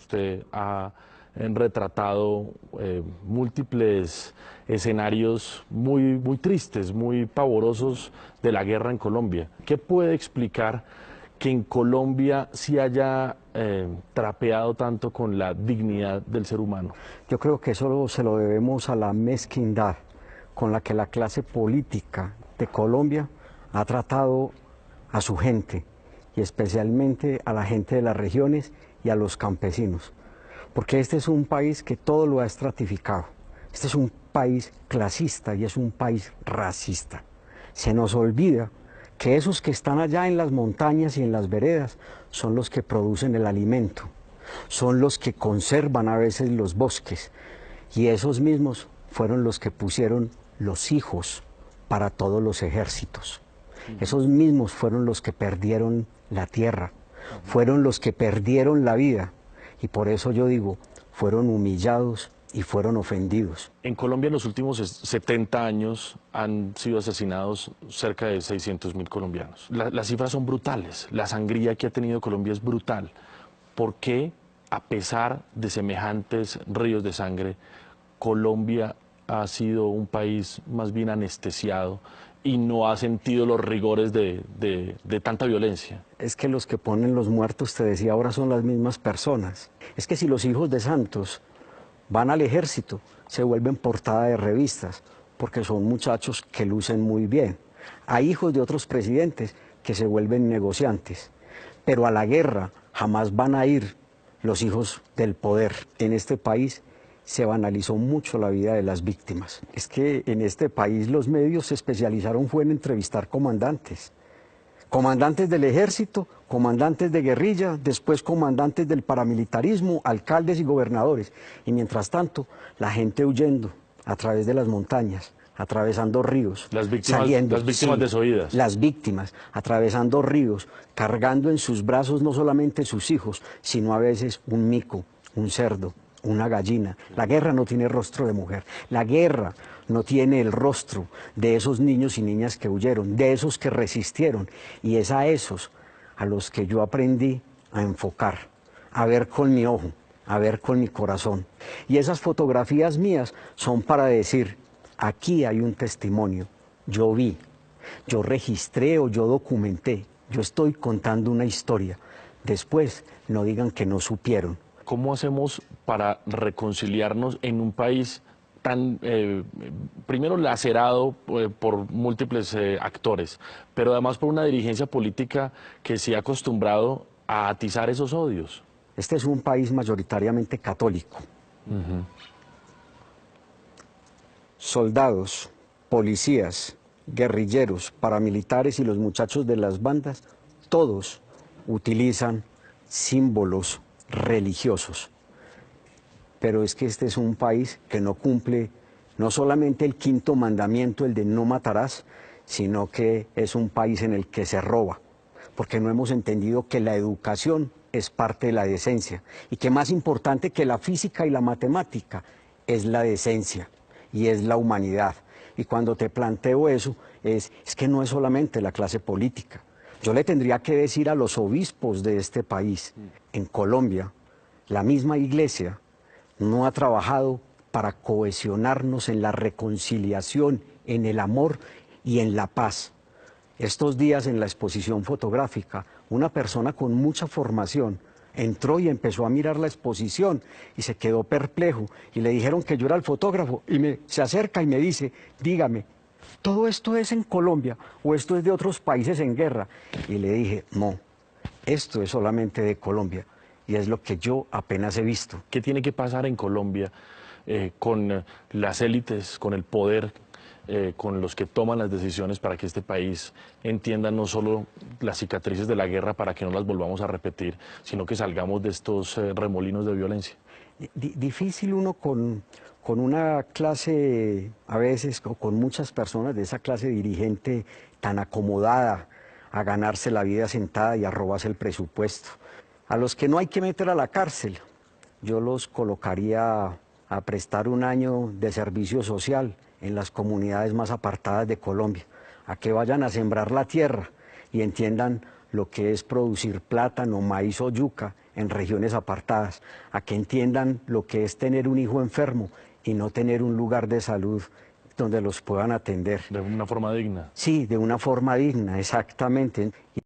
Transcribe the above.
Usted ha retratado múltiples escenarios muy tristes, muy pavorosos de la guerra en Colombia. ¿Qué puede explicar que en Colombia sí haya trapeado tanto con la dignidad del ser humano? Yo creo que eso se lo debemos a la mezquindad con la que la clase política de Colombia ha tratado a su gente, y especialmente a la gente de las regiones y a los campesinos. Porque este es un país que todo lo ha estratificado. Este es un país clasista y es un país racista. Se nos olvida que esos que están allá en las montañas y en las veredas son los que producen el alimento, son los que conservan a veces los bosques, y esos mismos fueron los que pusieron los hijos para todos los ejércitos. Esos mismos fueron los que perdieron la tierra, fueron los que perdieron la vida, y por eso yo digo, fueron humillados y fueron ofendidos. En Colombia en los últimos 70 años han sido asesinados cerca de 600.000 colombianos. Las cifras son brutales, la sangría que ha tenido Colombia es brutal. ¿Por qué, a pesar de semejantes ríos de sangre, Colombia ha sido un país más bien anestesiado y no ha sentido los rigores de tanta violencia? Es que los que ponen los muertos, te decía, ahora son las mismas personas. Es que si los hijos de santos van al ejército, se vuelven portada de revistas, porque son muchachos que lucen muy bien. Hay hijos de otros presidentes que se vuelven negociantes, pero a la guerra jamás van a ir los hijos del poder. En este país se banalizó mucho la vida de las víctimas. Es que en este país los medios se especializaron fue en entrevistar comandantes. Comandantes del ejército, comandantes de guerrilla, después comandantes del paramilitarismo, alcaldes y gobernadores. Y mientras tanto, la gente huyendo a través de las montañas, atravesando ríos, Las víctimas sí, desoídas. las víctimas, atravesando ríos, cargando en sus brazos no solamente sus hijos, sino a veces un mico, un cerdo, una gallina. La guerra no tiene rostro de mujer. La guerra no tiene el rostro de esos niños y niñas que huyeron, de esos que resistieron. Y es a esos a los que yo aprendí a enfocar, a ver con mi ojo, a ver con mi corazón. Y esas fotografías mías son para decir, aquí hay un testimonio, yo vi, yo registré o yo documenté, yo estoy contando una historia. Después no digan que no supieron. ¿Cómo hacemos para reconciliarnos en un país tan, primero, lacerado por múltiples actores, pero además por una dirigencia política que se ha acostumbrado a atizar esos odios? Este es un país mayoritariamente católico. Soldados, policías, guerrilleros, paramilitares y los muchachos de las bandas, todos utilizan símbolos religiosos. Pero es que este es un país que no cumple no solamente el quinto mandamiento, el de no matarás, sino que es un país en el que se roba, porque no hemos entendido que la educación es parte de la decencia, y que más importante que la física y la matemática es la decencia y es la humanidad. Y cuando te planteo eso, es que no es solamente la clase política. Yo le tendría que decir a los obispos de este país, en Colombia, la misma iglesia no ha trabajado para cohesionarnos en la reconciliación, en el amor y en la paz. Estos días en la exposición fotográfica, una persona con mucha formación entró y empezó a mirar la exposición y se quedó perplejo, y le dijeron que yo era el fotógrafo, y se acerca y me dice, dígame, ¿todo esto es en Colombia o esto es de otros países en guerra? Y le dije, no, esto es solamente de Colombia, y es lo que yo apenas he visto. ¿Qué tiene que pasar en Colombia con las élites, con el poder, con los que toman las decisiones para que este país entienda no solo las cicatrices de la guerra para que no las volvamos a repetir, sino que salgamos de estos remolinos de violencia? Difícil uno con una clase, a veces, o con muchas personas de esa clase dirigente tan acomodada a ganarse la vida sentada y a robarse el presupuesto. A los que no hay que meter a la cárcel, yo los colocaría a prestar un año de servicio social en las comunidades más apartadas de Colombia, a que vayan a sembrar la tierra y entiendan lo que es producir plátano, maíz o yuca en regiones apartadas, a que entiendan lo que es tener un hijo enfermo y no tener un lugar de salud donde los puedan atender. De una forma digna. Sí, de una forma digna, exactamente.